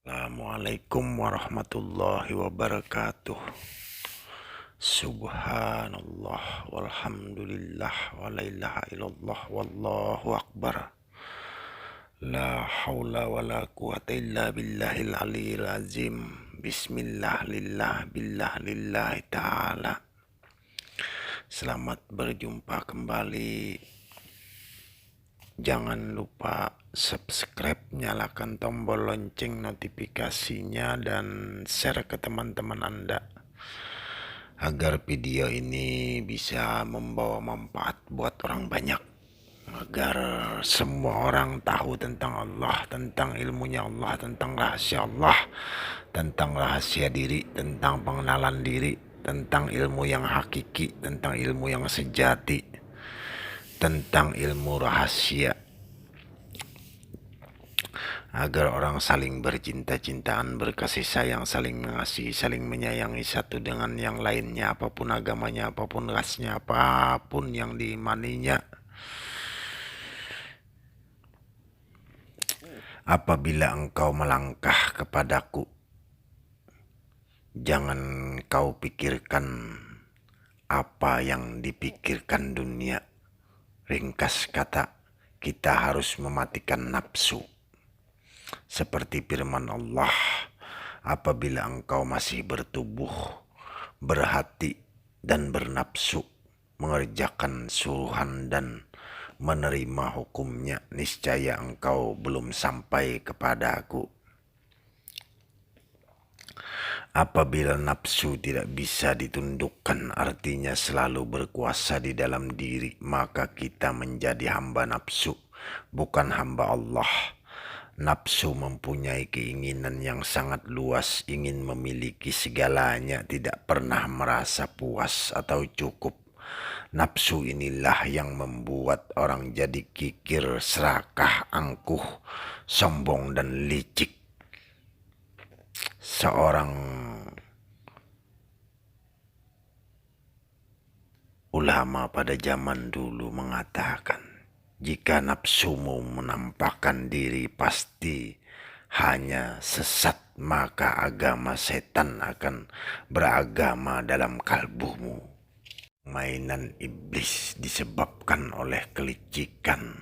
Assalamualaikum warahmatullahi wabarakatuh. Subhanallah walhamdulillah wa la ilaha illallah wallahu akbar. La haula wa la quwata illa billahil aliyil azim. Bismillah lillah billah lillahi ta'ala. Selamat berjumpa kembali. Jangan lupa subscribe, nyalakan tombol lonceng notifikasinya, dan share ke teman-teman Anda agar video ini bisa membawa manfaat buat orang banyak, agar semua orang tahu tentang Allah, tentang ilmunya Allah, tentang rahasia Allah, tentang rahasia diri, tentang pengenalan diri, tentang ilmu yang hakiki, tentang ilmu yang sejati, tentang ilmu rahasia, agar orang saling bercinta-cintaan, berkasih sayang, saling mengasihi, saling menyayangi satu dengan yang lainnya, apapun agamanya, apapun rasnya, apapun yang diimaninya. Apabila engkau melangkah kepadaku, jangan kau pikirkan apa yang dipikirkan dunia. Ringkas kata, kita harus mematikan nafsu. Seperti firman Allah, apabila engkau masih bertubuh, berhati, dan bernafsu, mengerjakan suruhan dan menerima hukumnya, niscaya engkau belum sampai kepada aku. Apabila nafsu tidak bisa ditundukkan, artinya selalu berkuasa di dalam diri, maka kita menjadi hamba nafsu, bukan hamba Allah. Nafsu mempunyai keinginan yang sangat luas, ingin memiliki segalanya, tidak pernah merasa puas atau cukup. Nafsu inilah yang membuat orang jadi kikir, serakah, angkuh, sombong, dan licik. Seorang ulama pada zaman dulu mengatakan, jika nafsumu menampakkan diri pasti hanya sesat, maka agama setan akan beragama dalam kalbumu. Mainan iblis disebabkan oleh kelicikan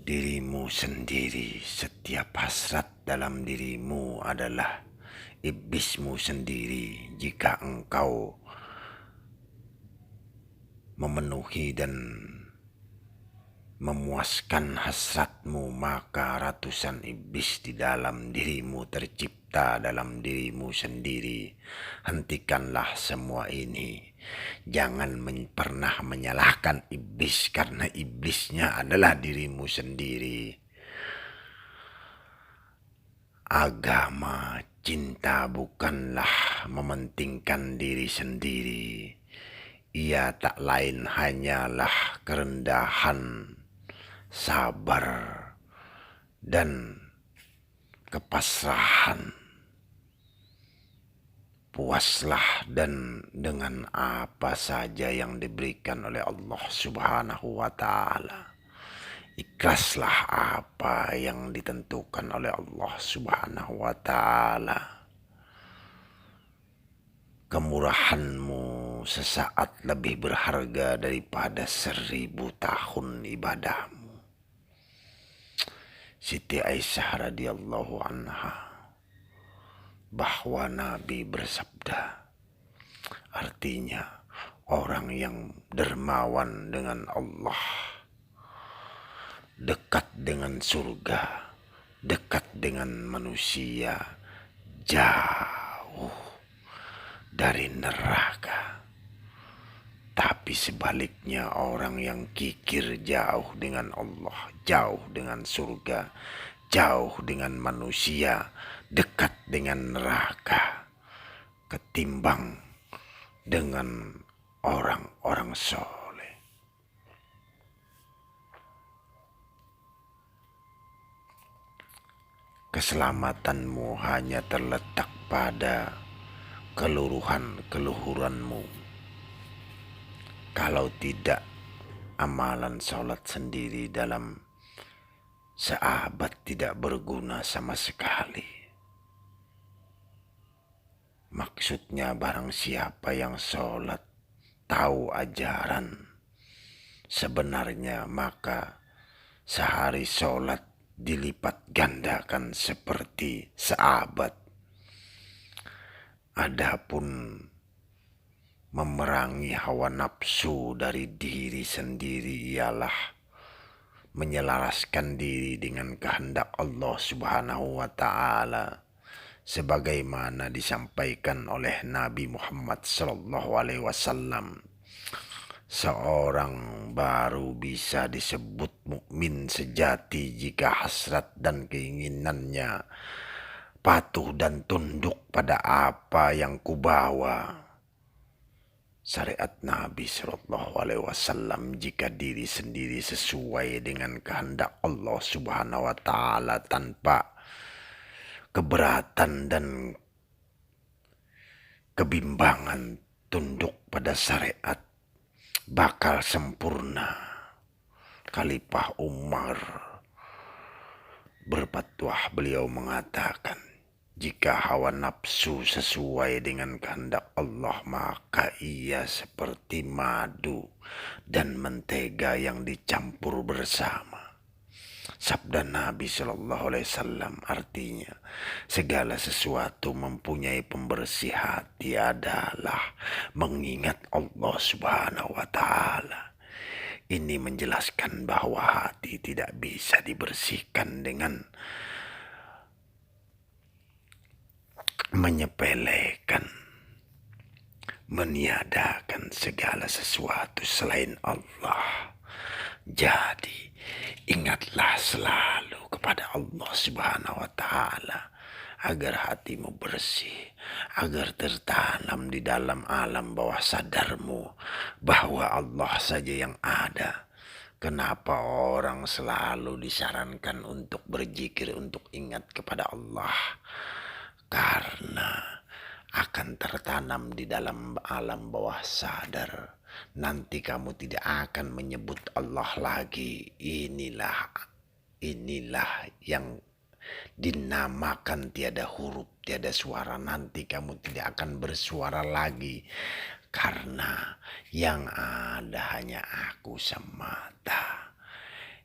dirimu sendiri. Setiap hasrat dalam dirimu adalah iblismu sendiri. Jika engkau memenuhi dan memuaskan hasratmu, maka ratusan iblis di dalam dirimu tercipta dalam dirimu sendiri. Hentikanlah semua ini. Jangan pernah menyalahkan iblis, karena iblisnya adalah dirimu sendiri. Agama cinta bukanlah mementingkan diri sendiri. Ia tak lain hanyalah kerendahan, sabar, dan kepasrahan. Puaslah dan dengan apa saja yang diberikan oleh Allah Subhanahu wa ta'ala. Ikhlaslah apa yang ditentukan oleh Allah Subhanahu wa ta'ala. Kemurahanmu sesaat lebih berharga daripada 1000 tahun ibadahmu. Siti Aisyah radhiyallahu anha, bahwa Nabi bersabda, artinya orang yang dermawan dengan Allah, dekat dengan surga, dekat dengan manusia, jauh dari neraka. Tapi sebaliknya, orang yang kikir jauh dengan Allah, jauh dengan surga, jauh dengan manusia, dekat dengan neraka, ketimbang dengan orang-orang soleh. Keselamatanmu hanya terletak pada keluhuranmu. Kalau tidak, amalan sholat sendiri dalam sahabat tidak berguna sama sekali. Maksudnya barang siapa yang sholat tahu ajaran sebenarnya, maka sehari sholat dilipat gandakan seperti sahabat. Adapun memerangi hawa nafsu dari diri sendiri ialah menyelaraskan diri dengan kehendak Allah Subhanahu wa Ta'ala, sebagaimana disampaikan oleh Nabi Muhammad sallallahu alaihi wasallam. Seorang baru bisa disebut mukmin sejati jika hasrat dan keinginannya patuh dan tunduk pada apa yang kubawa. Syariat Nabi sallallahu alaihi wasallam, jika diri sendiri sesuai dengan kehendak Allah Subhanahu wa Ta'ala tanpa keberatan dan kebimbangan, tunduk pada syariat, bakal sempurna. Khalifah Umar berfatwa, beliau mengatakan, jika hawa nafsu sesuai dengan kehendak Allah, maka ia seperti madu dan mentega yang dicampur bersama. Sabda Nabi Shallallahu Alaihi Wasallam artinya, segala sesuatu mempunyai pembersih hati adalah mengingat Allah Subhanahu Wa Taala. Ini menjelaskan bahwa hati tidak bisa dibersihkan dengan menyepelekan, meniadakan segala sesuatu selain Allah. Jadi ingatlah selalu kepada Allah Subhanahu wa Ta'ala agar hatimu bersih, agar tertanam di dalam alam bawah sadarmu bahwa Allah saja yang ada. Kenapa orang selalu disarankan untuk berzikir, untuk ingat kepada Allah? Karena akan tertanam di dalam alam bawah sadar. Nanti kamu tidak akan menyebut Allah lagi. Inilah yang dinamakan tiada huruf, tiada suara. Nanti kamu tidak akan bersuara lagi, karena yang ada hanya aku semata.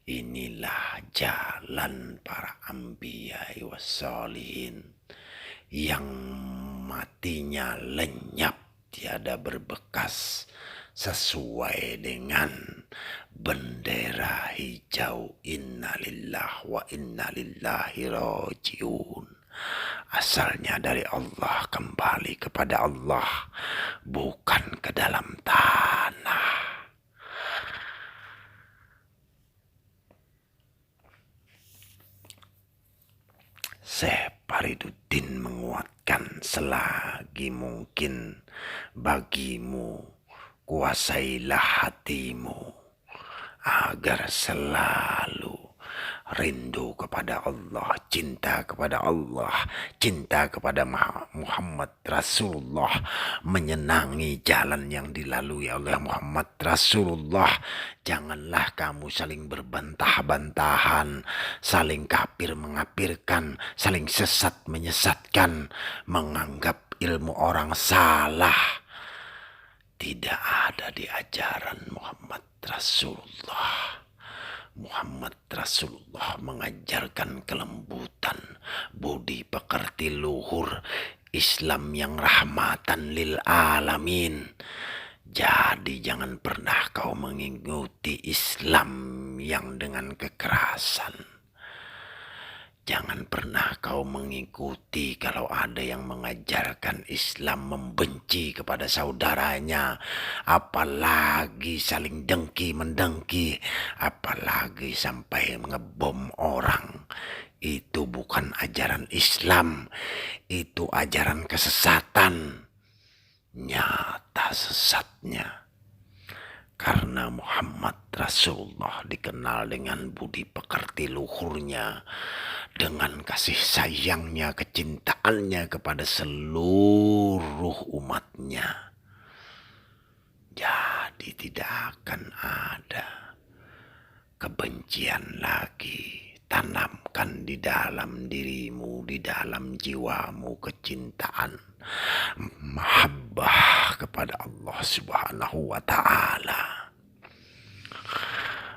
Inilah jalan para anbiya wassalihin yang matinya lenyap, tiada berbekas, sesuai dengan bendera hijau innalillah wa innalillahi rajiun. Asalnya dari Allah, kembali kepada Allah, bukan ke dalam tanah. Syekh Fariduddin menguatkan, selagi mungkin bagimu, kuasailah hatimu agar selalu rindu kepada Allah, cinta kepada Allah, cinta kepada Muhammad Rasulullah, menyenangi jalan yang dilalui oleh Muhammad Rasulullah. Janganlah kamu saling berbantah-bantahan, saling kafir mengafirkan, saling sesat menyesatkan, menganggap ilmu orang salah. Tidak ada di ajaran Muhammad Rasulullah. Muhammad Rasulullah mengajarkan kelembutan, budi pekerti luhur, Islam yang rahmatan lil alamin. Jadi jangan pernah kau mengikuti Islam yang dengan kekerasan. Jangan pernah kau mengikuti kalau ada yang mengajarkan Islam membenci kepada saudaranya, apalagi saling dengki-mendengki, apalagi sampai ngebom orang. Itu bukan ajaran Islam, itu ajaran kesesatan. Nyata sesatnya. Karena Muhammad Rasulullah dikenal dengan budi pekerti luhurnya, dengan kasih sayangnya, kecintaannya kepada seluruh umatnya. Jadi tidak akan ada kebencian lagi, tanamkan di dalam dirimu, di dalam jiwamu kecintaan, mahabbah kepada Allah Subhanahu wa Ta'ala,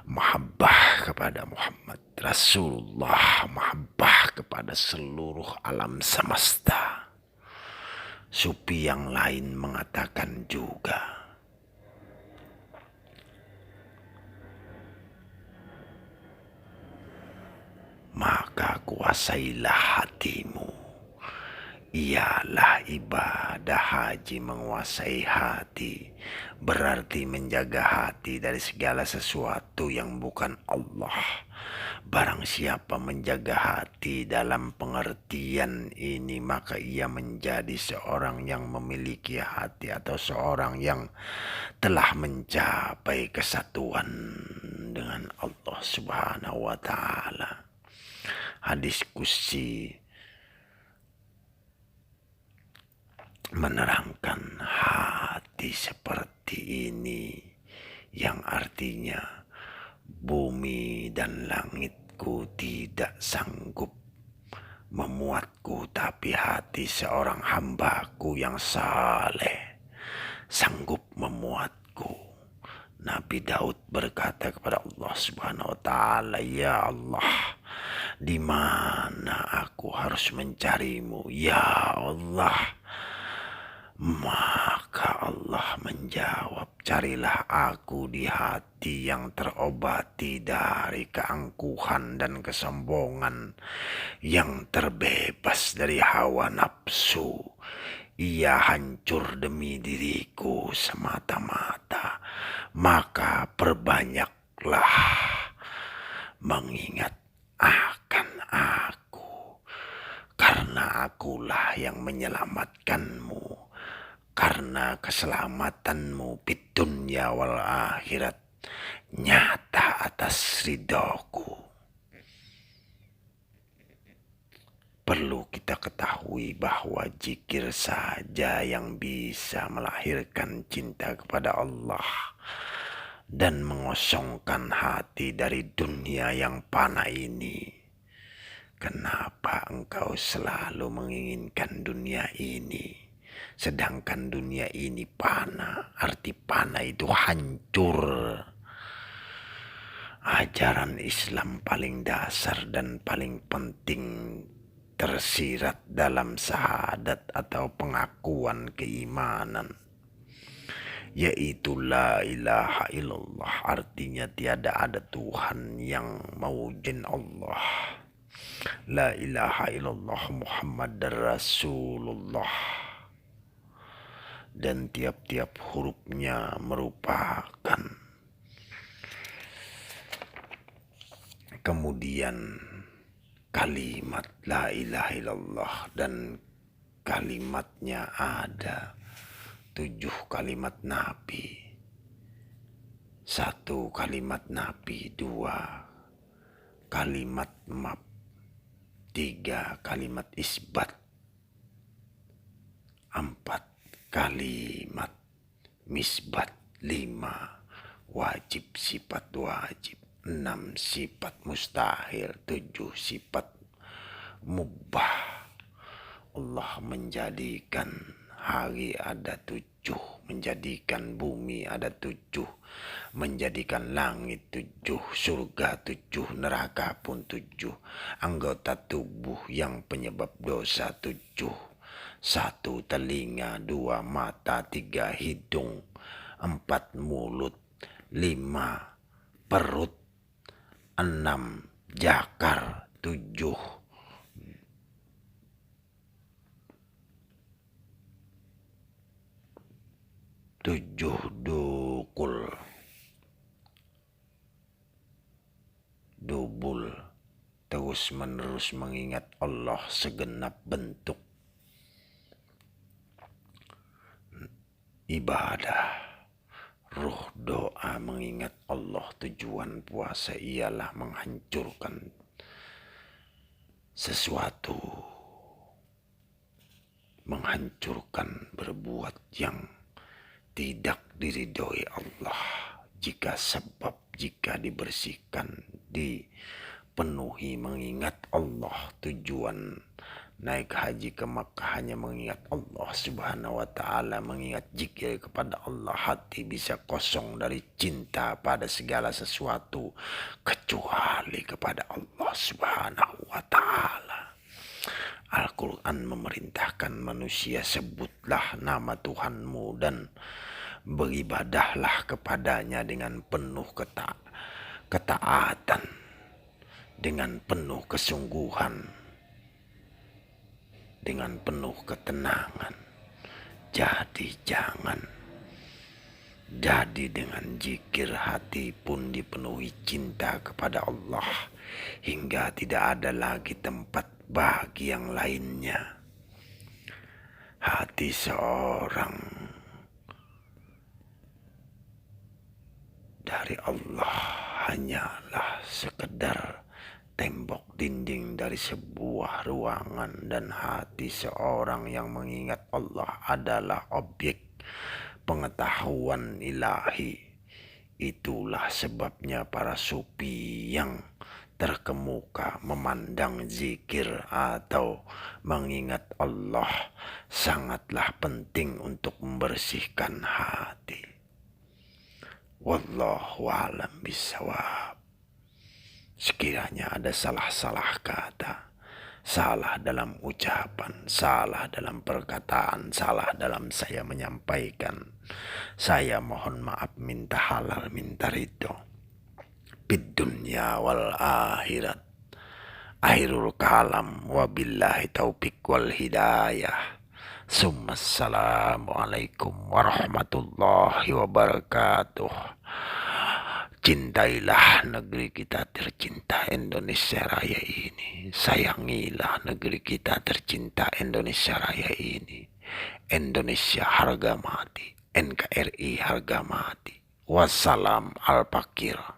mahabbah kepada Muhammad Rasulullah, mahabbah kepada seluruh alam semesta. Sufi yang lain mengatakan juga, maka kuasailah hatimu. Ialah ibadah haji menguasai hati, berarti menjaga hati dari segala sesuatu yang bukan Allah. Barang siapa menjaga hati dalam pengertian ini, maka ia menjadi seorang yang memiliki hati atau seorang yang telah mencapai kesatuan dengan Allah Subhanahu wa Ta'ala. Hadis qudsi menerangkan hati seperti ini, yang artinya bumi dan langitku tidak sanggup memuatku, tapi hati seorang hambaku yang saleh sanggup memuatku. Nabi Daud berkata kepada Allah Subhanahu wa Ta'ala, ya Allah, di mana aku harus mencarimu? Ya Allah. Maka Allah menjawab, carilah aku di hati yang terobati dari keangkuhan dan kesombongan, yang terbebas dari hawa nafsu. Ia hancur demi diriku semata-mata. Maka perbanyaklah mengingat akan aku, karena akulah yang menyelamatkanmu. Karena keselamatanmu di dunia wal akhirat nyata atas ridhoku. Perlu kita ketahui bahwa zikir saja yang bisa melahirkan cinta kepada Allah dan mengosongkan hati dari dunia yang fana ini. Kenapa engkau selalu menginginkan dunia ini? Sedangkan dunia ini fana. Arti fana itu hancur. Ajaran Islam paling dasar dan paling penting tersirat dalam syahadat atau pengakuan keimanan, yaitu la ilaha illallah. Artinya tiada ada Tuhan yang mewujud Allah. La ilaha illallah Muhammad Rasulullah. Dan tiap-tiap hurufnya merupakan kemudian kalimat la ilaha illallah, dan kalimatnya ada 7 kalimat Nabi. 1 kalimat Nabi, 2 kalimat map, 3 kalimat isbat, 4 kalimat misbat, 5 wajib sifat wajib, 6 sifat mustahil, 7 sifat mubah. Allah menjadikan hari ada 7, menjadikan bumi ada 7, menjadikan langit 7, surga 7, neraka pun 7, anggota tubuh yang penyebab dosa 7. 1 telinga, 2 mata, 3 hidung, 4 mulut, 5 perut, 6 jakar, 7 dubul. Terus menerus mengingat Allah segenap bentuk ibadah. Ruh doa mengingat Allah. Tujuan puasa ialah menghancurkan sesuatu, menghancurkan berbuat yang tidak diridhoi Allah. Jika dibersihkan, penuhi mengingat Allah. Tujuan naik haji ke Makkah hanya mengingat Allah Subhanahu wa ta'ala, mengingat zikir kepada Allah. Hati bisa kosong dari cinta pada segala sesuatu kecuali kepada Allah Subhanahu wa ta'ala. Al-Quran memerintahkan manusia, sebutlah nama Tuhanmu dan beribadahlah kepadanya dengan penuh ketaatan, dengan penuh kesungguhan, dengan penuh ketenangan. Jadi dengan zikir hati pun dipenuhi cinta kepada Allah, hingga tidak ada lagi tempat bagi yang lainnya. Hati seorang dari Allah hanyalah sekedar tembok dinding dari sebuah ruangan, dan hati seorang yang mengingat Allah adalah objek pengetahuan ilahi. Itulah sebabnya para sufi yang terkemuka memandang zikir atau mengingat Allah sangatlah penting untuk membersihkan hati. Wallahu a'lam bishawab. Sekiranya ada salah-salah kata, salah dalam ucapan, salah dalam perkataan, salah dalam saya menyampaikan, saya mohon maaf, minta halal, minta ridho. Bid dunya wal akhirat. Akhirul kalam, wabillahi taufiq wal hidayah. Assalamualaikum warahmatullahi wabarakatuh. Cintailah negeri kita tercinta Indonesia Raya ini. Sayangilah negeri kita tercinta Indonesia Raya ini. Indonesia harga mati, NKRI harga mati. Wassalam al-fakir.